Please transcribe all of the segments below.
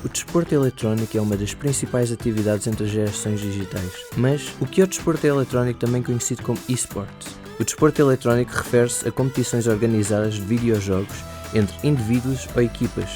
O desporto eletrónico é uma das principais atividades entre as gerações digitais. Mas o que é o desporto eletrónico, também conhecido como eSports? O desporto eletrónico refere-se a competições organizadas de videojogos entre indivíduos ou equipas.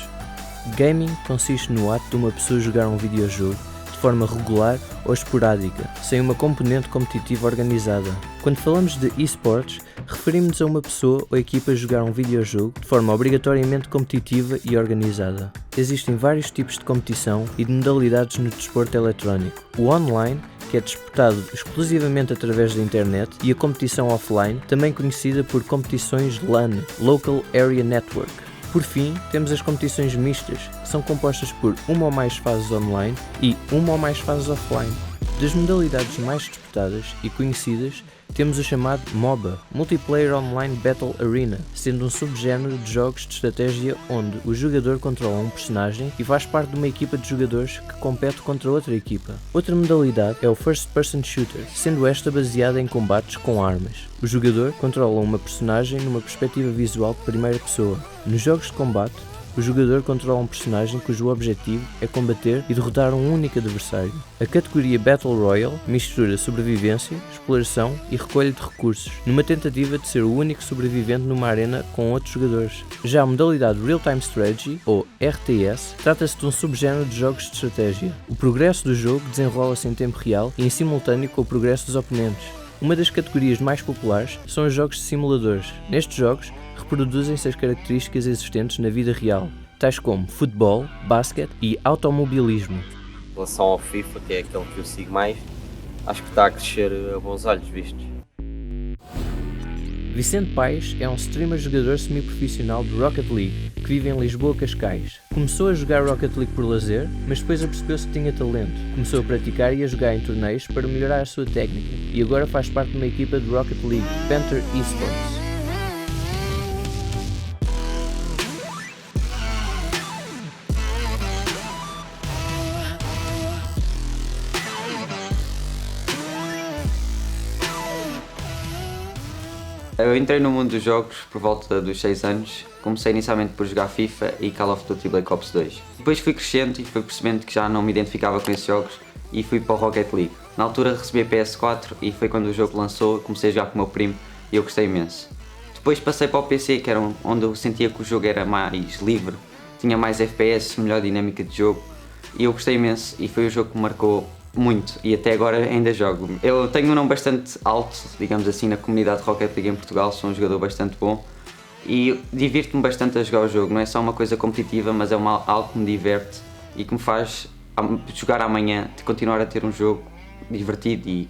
Gaming consiste no ato de uma pessoa jogar um videojogo de forma regular ou esporádica, sem uma componente competitiva organizada. Quando falamos de eSports, referimos-nos a uma pessoa ou equipa jogar um videojogo de forma obrigatoriamente competitiva e organizada. Existem vários tipos de competição e de modalidades no desporto eletrónico. O online, que é disputado exclusivamente através da internet, e a competição offline, também conhecida por competições LAN, Local Area Network. Por fim, temos as competições mistas, que são compostas por uma ou mais fases online e uma ou mais fases offline. Das modalidades mais disputadas e conhecidas, temos o chamado MOBA, Multiplayer Online Battle Arena, sendo um subgénero de jogos de estratégia onde o jogador controla um personagem e faz parte de uma equipa de jogadores que compete contra outra equipa. Outra modalidade é o First Person Shooter, sendo esta baseada em combates com armas. O jogador controla uma personagem numa perspectiva visual de primeira pessoa. Nos jogos de combate, o jogador controla um personagem cujo objetivo é combater e derrotar um único adversário. A categoria Battle Royale mistura sobrevivência, exploração e recolha de recursos, numa tentativa de ser o único sobrevivente numa arena com outros jogadores. Já a modalidade Real-Time Strategy, ou RTS, trata-se de um subgénero de jogos de estratégia. O progresso do jogo desenrola-se em tempo real e em simultâneo com o progresso dos oponentes. Uma das categorias mais populares são os jogos de simuladores. Nestes jogos, reproduzem-se as características existentes na vida real, tais como futebol, basquete e automobilismo. Em relação ao FIFA, que é aquele que eu sigo mais, acho que está a crescer a bons olhos vistos. Vicente Paes é um streamer jogador semi-profissional de Rocket League, que vive em Lisboa, Cascais. Começou a jogar Rocket League por lazer, mas depois apercebeu-se que tinha talento. Começou a praticar e a jogar em torneios para melhorar a sua técnica, e agora faz parte de uma equipa de Rocket League, Panther Esports. Eu entrei no mundo dos jogos por volta dos 6 anos. Comecei inicialmente por jogar FIFA e Call of Duty Black Ops 2. Depois fui crescendo e fui percebendo que já não me identificava com esses jogos e fui para o Rocket League. Na altura recebi a PS4 e foi quando o jogo lançou, comecei a jogar com o meu primo e eu gostei imenso. Depois passei para o PC, que era onde eu sentia que o jogo era mais livre, tinha mais FPS, melhor dinâmica de jogo, e eu gostei imenso e foi o jogo que me marcou muito, e até agora ainda jogo. Eu tenho um nome bastante alto, digamos assim, na comunidade Rocket League em Portugal, sou um jogador bastante bom e divirto-me bastante a jogar o jogo. Não é só uma coisa competitiva, mas é algo que me diverte e que me faz jogar amanhã, de continuar a ter um jogo divertido e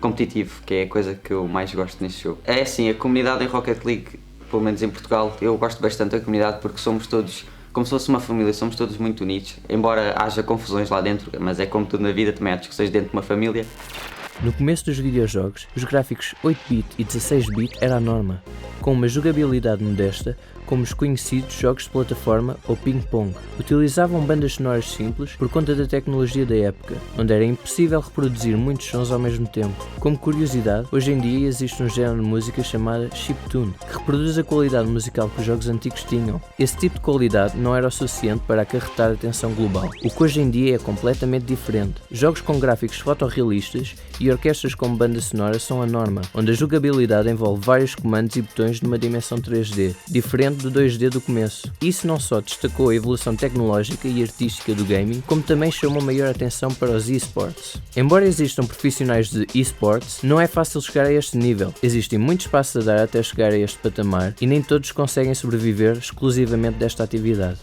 competitivo, que é a coisa que eu mais gosto neste jogo. É assim, a comunidade em Rocket League, pelo menos em Portugal, eu gosto bastante da comunidade porque somos todos como se fosse uma família, somos todos muito unidos, embora haja confusões lá dentro, mas é como tudo na vida, também há discussões dentro de uma família. No começo dos videojogos, os gráficos 8-bit e 16-bit era a norma, com uma jogabilidade modesta, como os conhecidos jogos de plataforma ou ping-pong. Utilizavam bandas sonoras simples por conta da tecnologia da época, onde era impossível reproduzir muitos sons ao mesmo tempo. Como curiosidade, hoje em dia existe um género de música chamada chiptune, que reproduz a qualidade musical que os jogos antigos tinham. Esse tipo de qualidade não era o suficiente para acarretar a atenção global, o que hoje em dia é completamente diferente. Jogos com gráficos fotorrealistas e orquestras com banda sonora são a norma, onde a jogabilidade envolve vários comandos e botões numa dimensão 3D, diferente do 2D do começo. Isso não só destacou a evolução tecnológica e artística do gaming, como também chamou maior atenção para os eSports. Embora existam profissionais de eSports, não é fácil chegar a este nível. Existem muitos passos a dar até chegar a este patamar e nem todos conseguem sobreviver exclusivamente desta atividade.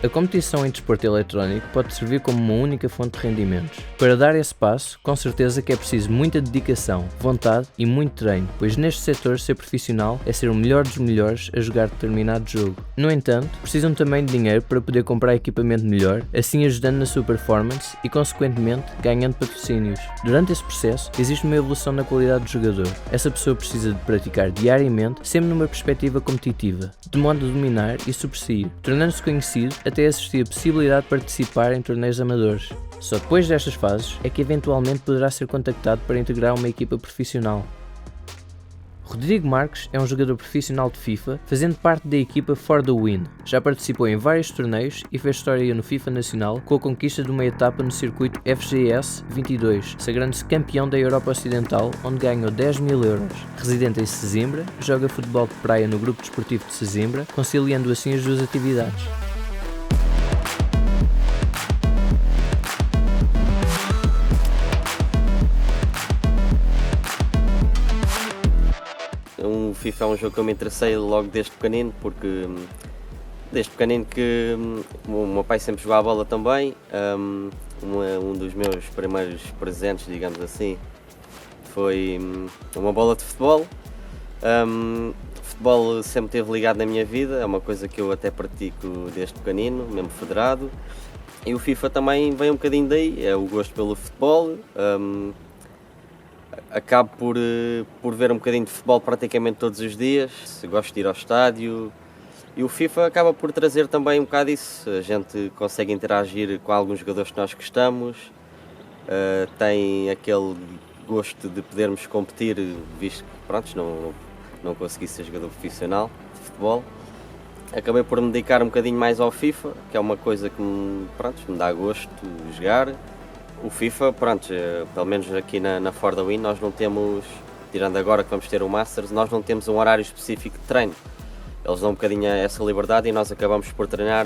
A competição em desporto eletrónico pode servir como uma única fonte de rendimentos. Para dar esse passo, com certeza que é preciso muita dedicação, vontade e muito treino, pois neste setor ser profissional é ser o melhor dos melhores a jogar determinado jogo. No entanto, precisam também de dinheiro para poder comprar equipamento melhor, assim ajudando na sua performance e consequentemente ganhando patrocínios. Durante esse processo, existe uma evolução na qualidade do jogador. Essa pessoa precisa de praticar diariamente, sempre numa perspectiva competitiva, de modo a dominar e sobressair, tornando-se conhecido até existir a possibilidade de participar em torneios amadores. Só depois destas fases é que eventualmente poderá ser contactado para integrar uma equipa profissional. Rodrigo Marques é um jogador profissional de FIFA, fazendo parte da equipa For The Win. Já participou em vários torneios e fez história no FIFA Nacional com a conquista de uma etapa no circuito FGS 22, sagrando-se campeão da Europa Ocidental, onde ganhou 10.000 euros. Residente em Sesimbra, joga futebol de praia no grupo desportivo de Sesimbra, conciliando assim as duas atividades. O FIFA é um jogo que eu me interessei logo desde pequenino, porque desde pequenino que o meu pai sempre jogava a bola também. Um dos meus primeiros presentes, digamos assim, foi uma bola de futebol. Futebol sempre esteve ligado na minha vida, é uma coisa que eu até pratico desde pequenino, mesmo federado. E o FIFA também vem um bocadinho daí, é o gosto pelo futebol. Acabo por ver um bocadinho de futebol praticamente todos os dias, gosto de ir ao estádio, e o FIFA acaba por trazer também um bocado isso. A gente consegue interagir com alguns jogadores que nós gostamos, tem aquele gosto de podermos competir, visto que pronto, não consegui ser jogador profissional de futebol. Acabei por me dedicar um bocadinho mais ao FIFA, que é uma coisa que me dá gosto de jogar. O FIFA, pelo menos aqui na For The Win, nós não temos, tirando agora que vamos ter o Masters, nós não temos um horário específico de treino. Eles dão um bocadinho essa liberdade e nós acabamos por treinar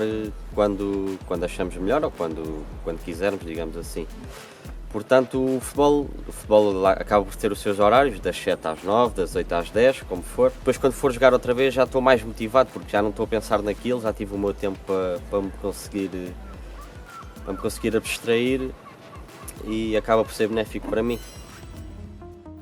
quando achamos melhor ou quando quisermos, digamos assim. Portanto, o futebol acaba por ter os seus horários, das 7 às 9, das 8 às 10, como for. Depois, quando for jogar outra vez, já estou mais motivado, porque já não estou a pensar naquilo, já tive o meu tempo para me conseguir abstrair. E acaba por ser benéfico para mim.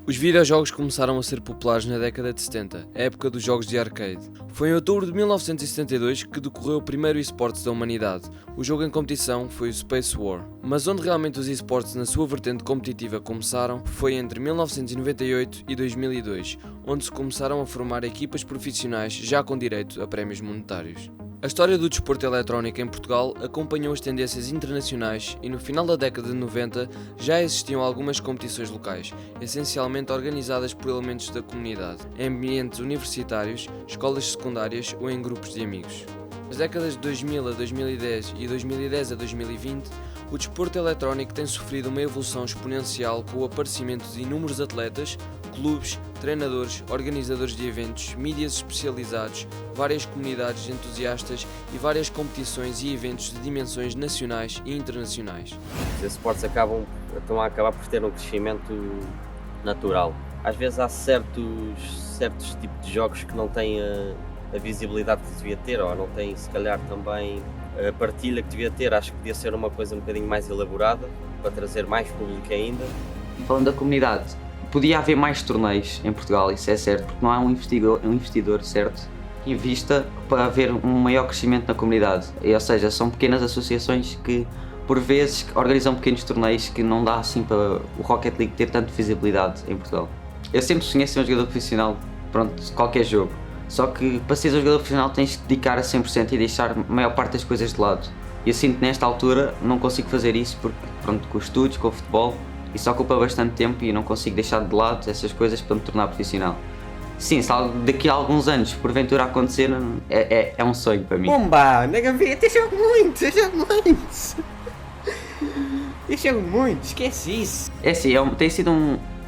Os videojogos começaram a ser populares na década de 70, a época dos jogos de arcade. Foi em outubro de 1972 que decorreu o primeiro esportes da humanidade. O jogo em competição foi o Space War. Mas onde realmente os esportes na sua vertente competitiva começaram foi entre 1998 e 2002, onde se começaram a formar equipas profissionais já com direito a prémios monetários. A história do desporto eletrónico em Portugal acompanhou as tendências internacionais e no final da década de 90 já existiam algumas competições locais, essencialmente organizadas por elementos da comunidade, em ambientes universitários, escolas secundárias ou em grupos de amigos. Nas décadas de 2000 a 2010 e 2010 a 2020, o desporto eletrónico tem sofrido uma evolução exponencial com o aparecimento de inúmeros atletas, clubes, treinadores, organizadores de eventos, mídias especializados, várias comunidades entusiastas e várias competições e eventos de dimensões nacionais e internacionais. Os esportes estão a acabar por ter um crescimento natural. Às vezes há certos tipos de jogos que não têm a visibilidade que devia ter, ou não têm se calhar também a partilha que devia ter. Acho que podia ser uma coisa um bocadinho mais elaborada para trazer mais público ainda. Falando da comunidade, podia haver mais torneios em Portugal, isso é certo, porque não há um investidor certo que invista para haver um maior crescimento na comunidade. Ou seja, são pequenas associações que por vezes organizam pequenos torneios que não dá assim para o Rocket League ter tanta visibilidade em Portugal. Eu sempre sonhei ser um jogador profissional, de qualquer jogo. Só que para ser um jogador profissional tens de dedicar a 100% e deixar a maior parte das coisas de lado. E eu sinto que nesta altura não consigo fazer isso porque, com os estudos, com o futebol, isso ocupa bastante tempo e não consigo deixar de lado essas coisas para me tornar profissional. Sim, se daqui a alguns anos porventura acontecer, é um sonho para mim. Pumba, na gaveta, eu jogo muito. Eu jogo muito, esquece isso. É assim, tem sido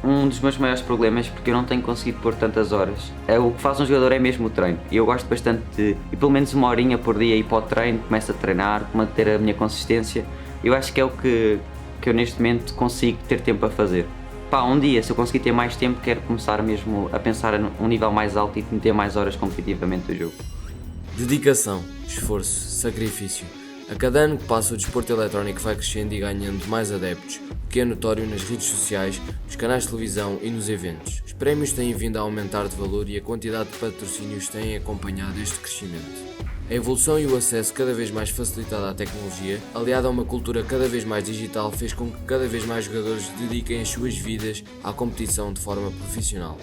um dos meus maiores problemas porque eu não tenho conseguido pôr tantas horas. O que faz um jogador é mesmo o treino. E eu gosto bastante de ir pelo menos uma horinha por dia ir para o treino, começo a treinar, manter a minha consistência. Eu acho que é o que eu neste momento consigo ter tempo a fazer. Um dia, se eu conseguir ter mais tempo, quero começar mesmo a pensar num nível mais alto e meter mais horas competitivamente no jogo. Dedicação, esforço, sacrifício. A cada ano que passa o desporto eletrónico vai crescendo e ganhando mais adeptos, o que é notório nas redes sociais, nos canais de televisão e nos eventos. Os prémios têm vindo a aumentar de valor e a quantidade de patrocínios têm acompanhado este crescimento. A evolução e o acesso cada vez mais facilitado à tecnologia, aliado a uma cultura cada vez mais digital, fez com que cada vez mais jogadores dediquem as suas vidas à competição de forma profissional.